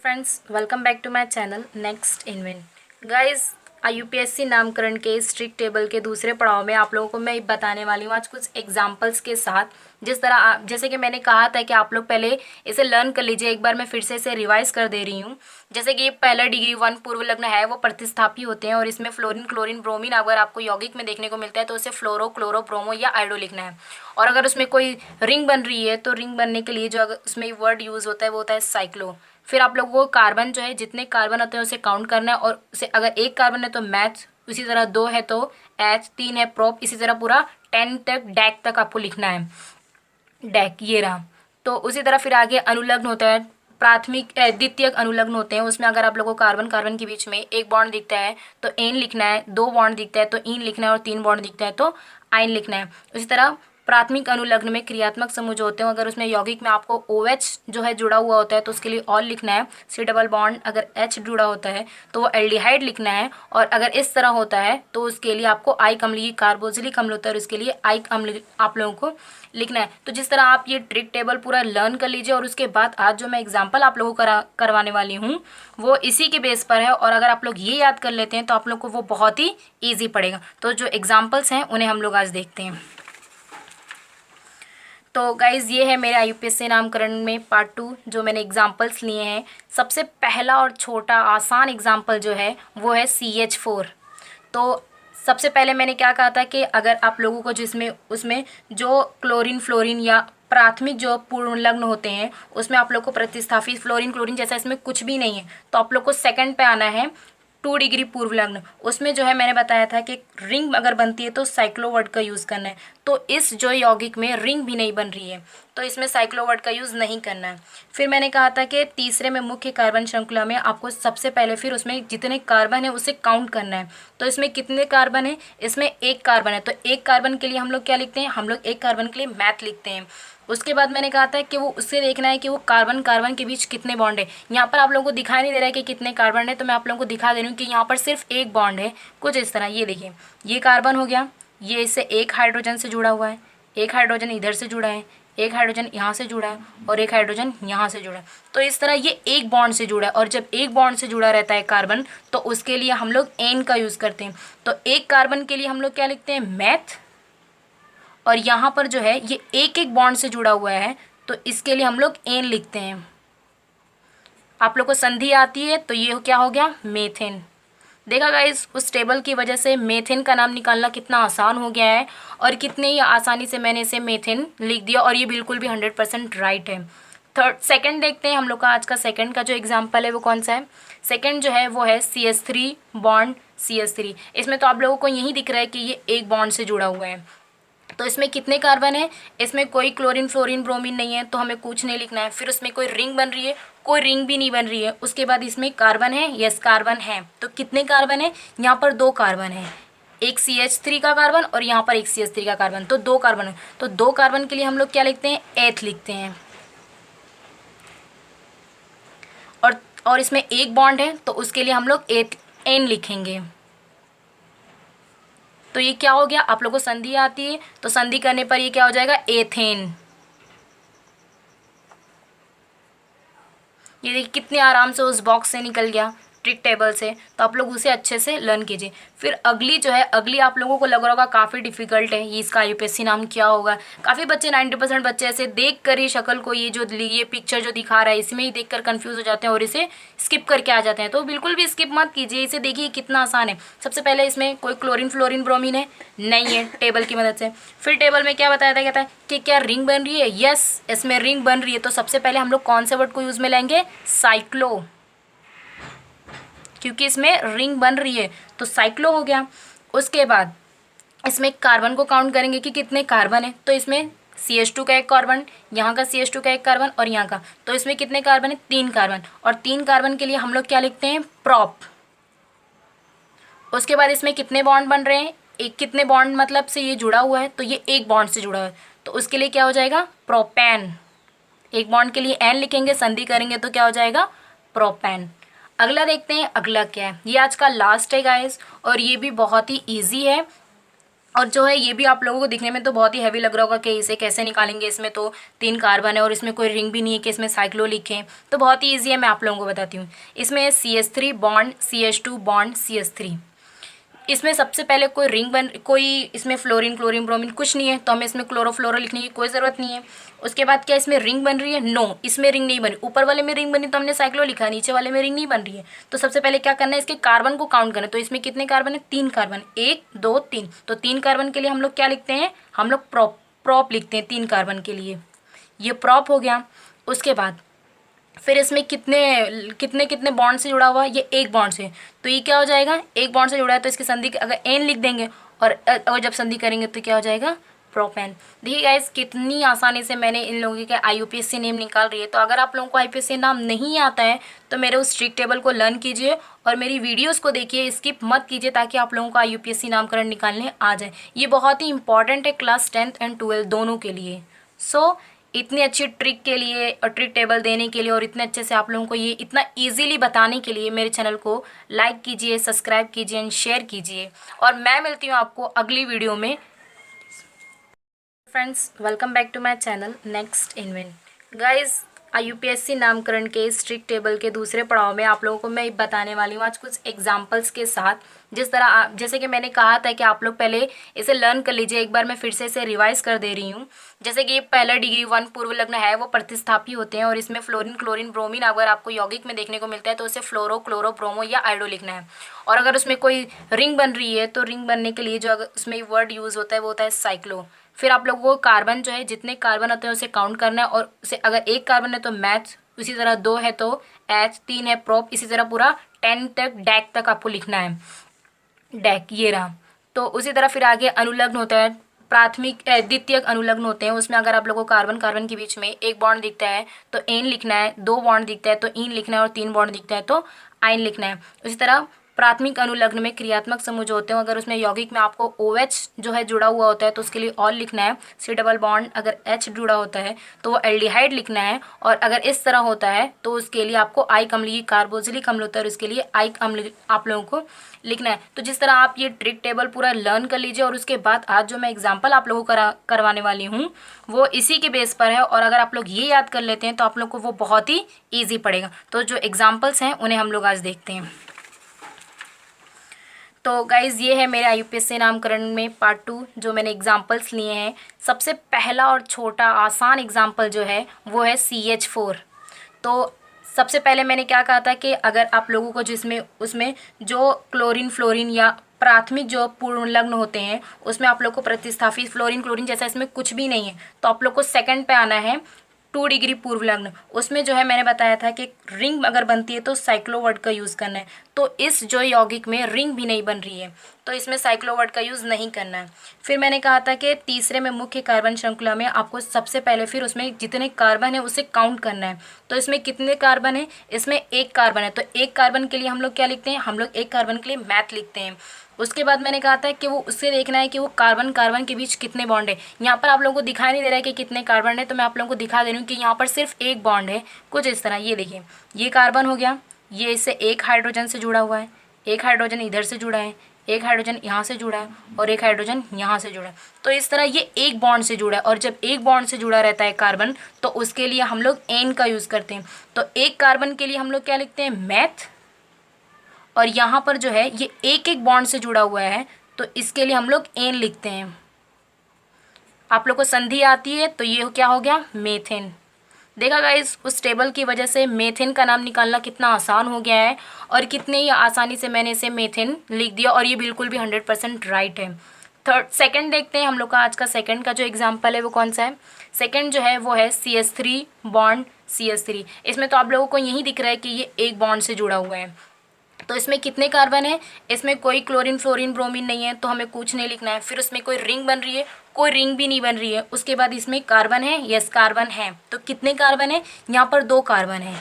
Friends, welcome back to my channel next invent. Guys, UPSC नामकरण के strict table के दूसरे पड़ाव में आप लोगों को मैं बताने वाली हूँ आज कुछ एग्जांपल्स के साथ। जिस तरह जैसे कि मैंने कहा था कि आप लोग पहले इसे लर्न कर लीजिए, एक बार मैं फिर से इसे रिवाइज कर दे रही हूँ। जैसे कि पहला डिग्री 1 पूर्व लग्न है, वो प्रतिस्थापी होते हैं और इसमें फ्लोरीन, क्लोरीन, ब्रोमीन अगर आपको यौगिक में देखने को मिलता है तो उसे फ्लोरो, क्लोरो, ब्रोमो या आयोडो लिखना है। और अगर उसमें कोई रिंग बन रही है तो रिंग बनने के लिए जो अगर उसमें वर्ड यूज़ होता है वो होता है साइक्लो। फिर आप लोगों को कार्बन जो है, जितने कार्बन होते हैं उसे काउंट करना है और उसे अगर एक कार्बन है तो मैथ, उसी तरह 2 है तो एच, 3 है प्रोप, इसी तरह पूरा 10 तक डैक तक आपको लिखना है। डैक ये रहा। तो उसी तरह फिर आगे अनुलग्न होता है, प्राथमिक द्वितीयक अनुलग्न होते हैं। उसमें अगर आप लोगों को कार्बन कार्बन के बीच में एक बॉन्ड दिखता है तो एन लिखना है, 2 बॉन्ड दिखता है तो इन लिखना है और 3 बॉन्ड दिखता है तो आइन लिखना है। उसी तरह प्राथमिक अनुलग्न में क्रियात्मक समूह जो होते हैं, अगर उसमें यौगिक में आपको OH जो है जुड़ा हुआ होता है तो उसके लिए ऑल लिखना है। C डबल बॉन्ड अगर H जुड़ा होता है तो वो एल्डिहाइड लिखना है। और अगर इस तरह होता है तो उसके लिए आपको आइक अम्ल, कार्बोक्सिलिक अम्ल होता है और उसके लिए आइक अम्ल आप लोगों को लिखना है। तो जिस तरह आप ये ट्रिक टेबल पूरा लर्न कर लीजिए और उसके बाद आज जो मैं एग्जाम्पल आप लोगों को करवाने वाली हूँ वो इसी के बेस पर है। और अगर आप लोग ये याद कर लेते हैं तो आप लोग को वो बहुत ही ईजी पड़ेगा। तो जो एग्जाम्पल्स हैं उन्हें हम लोग आज देखते हैं। तो गाइज़, ये है मेरे यूपीएससी नामकरण में पार्ट 2 जो मैंने एग्जाम्पल्स लिए हैं। सबसे पहला और छोटा आसान एग्जाम्पल जो है वो है CH4। तो सबसे पहले मैंने क्या कहा था कि अगर आप लोगों को जिसमें उसमें जो क्लोरीन, फ्लोरीन या प्राथमिक जो पूर्ण लग्न होते हैं उसमें आप लोग को प्रतिस्थापित फ्लोरीन, क्लोरीन जैसा इसमें कुछ भी नहीं है तो आप लोग को सेकंड पे आना है 2 डिग्री पूर्व लग्न। उसमें जो है मैंने बताया था कि रिंग अगर बनती है तो साइक्लो वर्ड का यूज़ करना है। तो इस जो यौगिक में रिंग भी नहीं बन रही है तो इसमें साइक्लो वर्ड का यूज़ नहीं करना है। फिर मैंने कहा था कि तीसरे में मुख्य कार्बन श्रृंखला में आपको सबसे पहले फिर उसमें जितने कार्बन है उसे काउंट करना है। तो इसमें कितने कार्बन है? इसमें एक कार्बन है। तो एक कार्बन के लिए हम लोग क्या लिखते हैं? हम लोग एक कार्बन के लिए मैथ लिखते हैं। उसके बाद मैंने कहा था कि वो उससे देखना है कि वो कार्बन कार्बन के बीच कितने बॉन्ड है। यहाँ पर आप लोगों को दिखाई नहीं दे रहा है कि कितने कार्बन है तो मैं आप लोगों को दिखा दे रही हूँ कि यहाँ पर सिर्फ एक बॉन्ड है। कुछ इस तरह, ये देखिए, ये कार्बन हो गया, ये इससे एक हाइड्रोजन से जुड़ा हुआ है, एक हाइड्रोजन इधर से जुड़ा है, एक हाइड्रोजन यहाँ से जुड़ा है और एक हाइड्रोजन यहाँ से जुड़ा है। तो इस तरह ये एक बॉन्ड से जुड़ा है। और जब एक बॉन्ड से जुड़ा रहता है कार्बन तो उसके लिए हम लोग एन का यूज़ करते हैं। तो एक कार्बन के लिए हम लोग क्या लिखते हैं? मैथ। और यहाँ पर जो है ये एक एक बॉन्ड से जुड़ा हुआ है तो इसके लिए हम लोग एन लिखते हैं। आप लोग को संधि आती है तो ये क्या हो गया? मेथेन। देखा गाइस, उस टेबल की वजह से मेथेन का नाम निकालना कितना आसान हो गया है और कितने ही आसानी से मैंने इसे मेथेन लिख दिया और ये बिल्कुल भी 100% राइट है। सेकंड देखते हैं हम लोग का आज का सेकंड का जो एग्जाम्पल है वो कौन सा है। सेकंड जो है वो है CH3 बॉन्ड CH3। इसमें तो आप लोगों को यही दिख रहा है कि ये एक बॉन्ड से जुड़ा हुआ है। तो इसमें कितने कार्बन है? इसमें कोई क्लोरीन, फ्लोरीन, ब्रोमीन नहीं है तो हमें कुछ नहीं लिखना है। फिर उसमें कोई रिंग बन रही है? कोई रिंग भी नहीं बन रही है। उसके बाद इसमें कार्बन है? यस, कार्बन है। तो कितने कार्बन है? यहाँ पर 2 कार्बन है, एक CH3 का कार्बन और यहाँ पर एक CH3 का कार्बन, तो 2 कार्बन है। तो 2 कार्बन के लिए हम लोग क्या लिखते हैं? एथ लिखते हैं। और इसमें एक बॉन्ड है तो उसके लिए हम लोग एथ एन लिखेंगे। तो ये क्या हो गया? आप लोगों को संधि आती है तो संधि करने पर ये क्या हो जाएगा? एथेन। ये देखिए कितने आराम से उस बॉक्स से निकल गया ट्रिक टेबल से। तो आप लोग उसे अच्छे से लर्न कीजिए। फिर अगली जो है, अगली आप लोगों को लग रहा होगा काफ़ी डिफिकल्ट है, ये इसका यूपीएससी नाम क्या होगा। काफ़ी बच्चे 90% बच्चे ऐसे देख कर ही शक्ल को, ये पिक्चर जो दिखा रहा है इसमें ही देख कर कन्फ्यूज़ हो जाते हैं और इसे स्किप करके आ जाते हैं। तो बिल्कुल भी स्किप मत कीजिए, इसे देखिए कितना आसान है। सबसे पहले इसमें कोई क्लोरीन, फ्लोरीन, ब्रोमीन है? नहीं है, टेबल की मदद से। फिर टेबल में क्या बताया था? कहता है कि क्या रिंग बन रही है? यस, इसमें रिंग बन रही है। तो सबसे पहले हम लोग कौन से वर्ड को यूज़ में लेंगे? साइक्लो, क्योंकि इसमें रिंग बन रही है तो साइक्लो हो गया। उसके बाद इसमें कार्बन को काउंट करेंगे कि कितने कार्बन है। तो इसमें CH2 का एक कार्बन, यहाँ का CH2 का एक कार्बन और यहाँ का, तो इसमें कितने कार्बन है? 3 कार्बन। और 3 कार्बन के लिए हम लोग क्या लिखते हैं? प्रॉप। उसके बाद इसमें कितने बॉन्ड बन रहे हैं? एक, कितने बॉन्ड मतलब से ये जुड़ा हुआ है तो ये एक बॉन्ड से जुड़ा हुआ है तो उसके लिए क्या हो जाएगा? प्रोपेन। एक बॉन्ड के लिए एन लिखेंगे, संधि करेंगे तो क्या हो जाएगा? प्रोपेन। अगला देखते हैं, अगला क्या है। ये आज का लास्ट है गाइस और ये भी बहुत ही ईजी है। और जो है ये भी आप लोगों को दिखने में तो बहुत ही हैवी लग रहा होगा कि इसे कैसे निकालेंगे, इसमें तो 3 कार्बन है और इसमें कोई रिंग भी नहीं है कि इसमें साइक्लो लिखें। तो बहुत ही ईजी है, मैं आप लोगों को बताती हूँ। इसमें CH3 bond CH2 bond CH3। इसमें सबसे पहले कोई इसमें फ्लोरीन क्लोरीन ब्रोमीन कुछ नहीं है, तो हमें इसमें क्लोरोफ्लोरो लिखने की कोई ज़रूरत नहीं है। उसके बाद क्या इसमें रिंग बन रही है? नो, इसमें रिंग नहीं बनी। ऊपर वाले में रिंग बनी तो हमने साइक्लो लिखा, नीचे वाले में रिंग नहीं बन रही है। तो सबसे पहले क्या करना है, इसके कार्बन को काउंट करना है। तो इसमें कितने कार्बन है? 3 कार्बन, 1 2 3। तो 3 कार्बन के लिए हम लोग क्या लिखते हैं? हम लोग प्रॉप लिखते हैं 3 कार्बन के लिए। ये प्रॉप हो गया। उसके बाद फिर इसमें कितने कितने कितने बॉन्ड से जुड़ा हुआ है? ये एक बॉन्ड से। तो ये क्या हो जाएगा? एक बॉन्ड से जुड़ा है तो इसकी संधि अगर एन लिख देंगे और जब संधि करेंगे तो क्या हो जाएगा? प्रोपेन। देखिए गाइस कितनी आसानी से मैंने इन लोगों के IUPAC नेम निकाल रही है। तो अगर आप लोगों को IUPAC नाम नहीं आता है तो मेरे उस ट्रिक टेबल को लर्न कीजिए और मेरी वीडियोस को देखिए, स्किप मत कीजिए, ताकि आप लोगों को IUPAC नामकरण निकालने आ जाए। ये बहुत ही इंपॉर्टेंट है क्लास 10th एंड 12th दोनों के लिए। सो इतनी अच्छी ट्रिक के लिए और ट्रिक टेबल देने के लिए और इतने अच्छे से आप लोगों को ये इतना इजीली बताने के लिए मेरे चैनल को लाइक कीजिए, सब्सक्राइब कीजिए एंड शेयर कीजिए। और मैं मिलती हूँ आपको अगली वीडियो में। Friends, welcome back to my channel next invent. Guys, IUPAC नामकरण के इस ट्रिक टेबल के दूसरे पड़ाव में आप लोगों को मैं बताने वाली हूँ आज कुछ एग्जांपल्स के साथ। जैसे कि मैंने कहा था कि आप लोग पहले इसे लर्न कर लीजिए, एक बार मैं फिर से इसे रिवाइज कर दे रही हूँ। जैसे कि पहला डिग्री 1 पूर्व लग्न है, वो प्रतिस्थापी होते हैं और इसमें फ्लोरीन क्लोरीन ब्रोमीन अगर आपको यौगिक में देखने को मिलता है तो उसे फ्लोरो क्लोरो ब्रोमो या आयोडो लिखना है। और अगर उसमें कोई रिंग बन रही है तो रिंग बनने के लिए जो अगर उसमें वर्ड यूज़ होता है वो होता है साइक्लो। फिर आप लोगों को कार्बन जो है, जितने कार्बन होते हैं उसे काउंट करना है और उसे अगर 1 कार्बन है तो मैथ, उसी तरह 2 है तो H, 3 है प्रोप, इसी तरह पूरा 10 तक डैक तक आपको लिखना है। डैक ये रहा। तो उसी तरह फिर आगे अनुलग्न होता है, द्वितीयक अनुलग्न होते हैं। उसमें अगर आप लोगों को कार्बन कार्बन के बीच में एक बॉन्ड दिखता है तो एन लिखना है, 2 बॉन्ड दिखता है तो इन लिखना है और 3 बॉन्ड दिखता है तो आइन लिखना है। उसी तरह प्राथमिक अनुलग्न में क्रियात्मक समूह जो होते हैं, अगर उसमें यौगिक में आपको OH जो है जुड़ा हुआ होता है तो उसके लिए ऑल लिखना है। C डबल बॉन्ड अगर H जुड़ा होता है तो वो एल्डिहाइड लिखना है। और अगर इस तरह होता है तो उसके लिए आपको आइक अम्ल, कार्बोजिलिक अम्ल होता है और उसके लिए आइक अम्ल आप लोगों को लिखना है। तो जिस तरह आप ये ट्रिक टेबल पूरा लर्न कर लीजिए और उसके बाद आज जो मैं एग्जाम्पल आप लोगों को करवाने वाली हूँ वो इसी के बेस पर है। और अगर आप लोग ये याद कर लेते हैं तो आप लोग को वो बहुत ही ईजी पड़ेगा। तो जो एग्जाम्पल्स हैं उन्हें हम लोग आज देखते हैं। तो गाइज़ ये है मेरे IUPAC नामकरण में पार्ट 2 जो मैंने एग्जाम्पल्स लिए हैं। सबसे पहला और छोटा आसान एग्जाम्पल जो है वो है CH4। तो सबसे पहले मैंने क्या कहा था कि अगर आप लोगों को जिसमें उसमें जो क्लोरीन फ्लोरीन या प्राथमिक जो पूर्ण लग्न होते हैं उसमें आप लोग को प्रतिस्थापित फ्लोरीन क्लोरीन जैसा इसमें कुछ भी नहीं है तो आप लोग को सेकंड पे आना है 2 डिग्री पूर्व लग्न। उसमें जो है मैंने बताया था कि रिंग अगर बनती है तो साइक्लो वर्ड का यूज़ करना है। तो इस जो यौगिक में रिंग भी नहीं बन रही है तो इसमें साइक्लो वर्ड का यूज़ नहीं करना है। फिर मैंने कहा था कि तीसरे में मुख्य कार्बन श्रृंखला में आपको सबसे पहले फिर उसमें जितने कार्बन है उसे काउंट करना है। तो इसमें कितने कार्बन है? इसमें 1 कार्बन है। तो 1 कार्बन के लिए हम लोग क्या लिखते हैं? हम लोग 1 कार्बन के लिए मैथ लिखते हैं। उसके बाद मैंने कहा था कि वो उससे देखना है कि वो कार्बन कार्बन के बीच कितने बॉन्ड है। यहाँ पर आप लोगों को दिखाई नहीं दे रहा है कि कितने कार्बन है तो मैं आप लोगों को दिखा दे रही हूँ कि यहाँ पर सिर्फ 1 बॉन्ड है। कुछ इस तरह ये देखिए, ये कार्बन हो गया, ये इससे 1 हाइड्रोजन से जुड़ा हुआ है, 1 हाइड्रोजन इधर से जुड़ा है, 1 हाइड्रोजन यहाँ से जुड़ा है और 1 हाइड्रोजन यहाँ से जुड़ा है। तो इस तरह ये 1 बॉन्ड से जुड़ा है। और जब 1 बॉन्ड से जुड़ा रहता है कार्बन तो उसके लिए हम लोग एन का यूज़ करते हैं। तो 1 कार्बन के लिए हम लोग क्या लिखते हैं? मैथ। और यहाँ पर जो है ये 1 बॉन्ड से जुड़ा हुआ है तो इसके लिए हम लोग एन लिखते हैं। आप लोग को संधि आती है तो ये क्या हो गया? मेथेन। देखा गाइस, उस टेबल की वजह से मेथेन का नाम निकालना कितना आसान हो गया है और कितने ही आसानी से मैंने इसे मेथेन लिख दिया और ये बिल्कुल भी 100% राइट है। सेकंड देखते हैं हम लोग का आज का सेकंड का जो एग्जाम्पल है वो कौन सा है। सेकंड जो है वो है CH3 बॉन्ड CH3। इसमें तो आप लोगों को यही दिख रहा है कि ये 1 बॉन्ड से जुड़ा हुआ है। तो इसमें कितने कार्बन है? इसमें कोई क्लोरीन फ्लोरीन ब्रोमीन नहीं है तो हमें कुछ नहीं लिखना है। फिर उसमें कोई रिंग बन रही है? कोई रिंग भी नहीं बन रही है। उसके बाद इसमें कार्बन है? यस, कार्बन है। तो कितने कार्बन है? यहाँ पर 2 कार्बन है,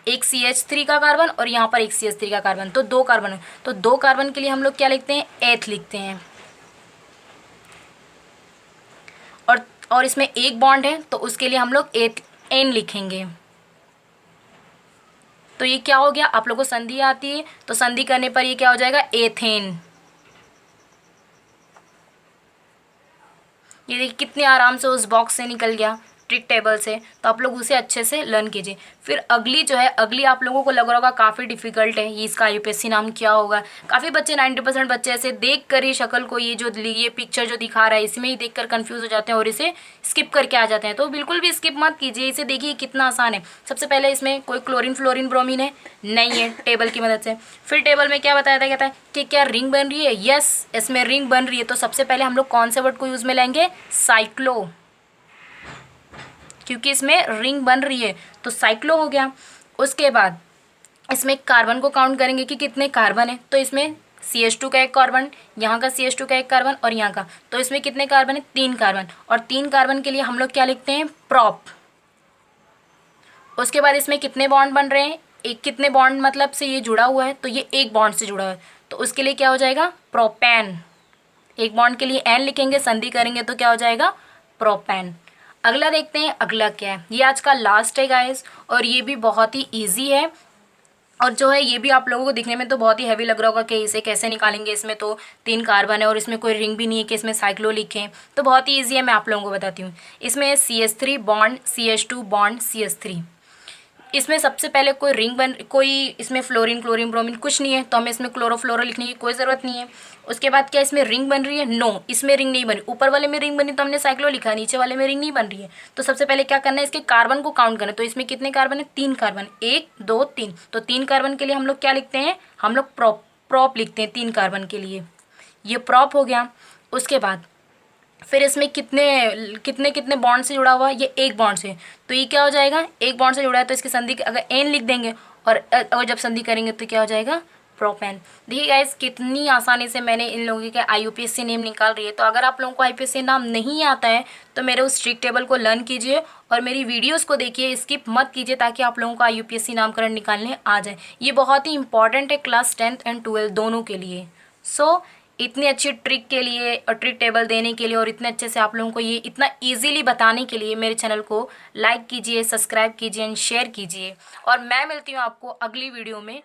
एक CH3 का कार्बन और यहाँ पर एक CH3 का कार्बन, तो 2 कार्बन है। तो 2 कार्बन के लिए हम लोग क्या लिखते हैं? एथ लिखते हैं। और इसमें 1 बॉन्ड है तो उसके लिए हम लोग एन लिखेंगे। तो ये क्या हो गया? आप लोगों को संधि आती है तो संधि करने पर ये क्या हो जाएगा? एथेन। ये देखिए कितने आराम से उस बॉक्स से निकल गया ट्रिक टेबल से। तो आप लोग उसे अच्छे से लर्न कीजिए। फिर अगली जो है, अगली आप लोगों को लग रहा होगा काफ़ी डिफिकल्ट है, ये इसका यूपीएससी नाम क्या होगा। काफ़ी बच्चे 90% बच्चे ऐसे देख कर ही शक्ल को, ये पिक्चर जो दिखा रहा है इसमें ही देख कर कन्फ्यूज़ हो जाते हैं और इसे स्किप करके आ जाते हैं। तो बिल्कुल भी स्किप मत कीजिए, इसे देखिए कितना आसान है। सबसे पहले इसमें कोई क्लोरीन फ्लोरीन ब्रोमीन है नहीं है, टेबल की मदद से। फिर टेबल में क्या बताया था, कहता है कि क्या रिंग बन रही है, यस इसमें रिंग बन रही है। तो सबसे पहले हम लोग कौन से वर्ड को यूज़ में लेंगे, साइक्लो, क्योंकि इसमें रिंग बन रही है तो साइक्लो हो गया। उसके बाद इसमें कार्बन को काउंट करेंगे कि कितने कार्बन है। तो इसमें CH2 का एक कार्बन, यहाँ का CH2 का एक कार्बन और यहाँ का, तो इसमें कितने कार्बन है, 3 कार्बन। और 3 कार्बन के लिए हम लोग क्या लिखते हैं, प्रॉप। उसके बाद इसमें कितने बॉन्ड बन रहे हैं, एक कितने बॉन्ड मतलब से ये जुड़ा हुआ है, तो ये एक बॉन्ड से जुड़ा हुआ है, तो उसके लिए क्या हो जाएगा, प्रोपेन। एक बॉन्ड के लिए एन लिखेंगे, संधि करेंगे तो क्या हो जाएगा, प्रोपेन। अगला देखते हैं, अगला क्या है। ये आज का लास्ट है गाइस, और ये भी बहुत ही ईजी है। और जो है ये भी आप लोगों को दिखने में तो बहुत ही हैवी लग रहा होगा कि इसे कैसे निकालेंगे, इसमें तो 3 कार्बन है और इसमें कोई रिंग भी नहीं है कि इसमें साइक्लो लिखें। तो बहुत ही ईजी है, मैं आप लोगों को बताती हूँ। इसमें CH3 bond CH2 bond CH3। इसमें सबसे पहले कोई इसमें फ्लोरीन क्लोरीन ब्रोमीन कुछ नहीं है, तो हमें इसमें क्लोरोफ्लोरो लिखने की कोई ज़रूरत नहीं है। उसके बाद क्या इसमें रिंग बन रही है, नो इसमें रिंग नहीं बनी। ऊपर वाले में रिंग बनी तो हमने साइक्लो लिखा, नीचे वाले में रिंग नहीं बन रही है। तो सबसे पहले क्या करना है, इसके कार्बन को काउंट करना है। तो इसमें कितने कार्बन है, 3 कार्बन, 1 2 3। तो 3 कार्बन के लिए हम लोग क्या लिखते हैं, हम लोग प्रॉप लिखते हैं 3 कार्बन के लिए, ये प्रॉप हो गया। उसके बाद फिर इसमें कितने कितने कितने बॉन्ड से जुड़ा हुआ है, ये एक बॉन्ड से, तो ये क्या हो जाएगा, एक बॉन्ड से जुड़ा है तो इसकी संधि अगर एन लिख देंगे और जब संधि करेंगे तो क्या हो जाएगा, प्रोपेन। देखिए गाइस कितनी आसानी से मैंने इन लोगों के IUPAC नेम निकाल रही है। तो अगर आप लोगों को IUPAC नाम नहीं आता है तो मेरे उस ट्रिक टेबल को लर्न कीजिए और मेरी वीडियोस को देखिए, स्किप मत कीजिए, ताकि आप लोगों को IUPAC नामकरण निकालने आ जाए। ये बहुत ही इंपॉर्टेंट है क्लास 10th एंड 12th दोनों के लिए। सो इतनी अच्छी ट्रिक के लिए और ट्रिक टेबल देने के लिए और इतने अच्छे से आप लोगों को ये इतना इजीली बताने के लिए मेरे चैनल को लाइक कीजिए, सब्सक्राइब कीजिए एंड शेयर कीजिए। और मैं मिलती हूँ आपको अगली वीडियो में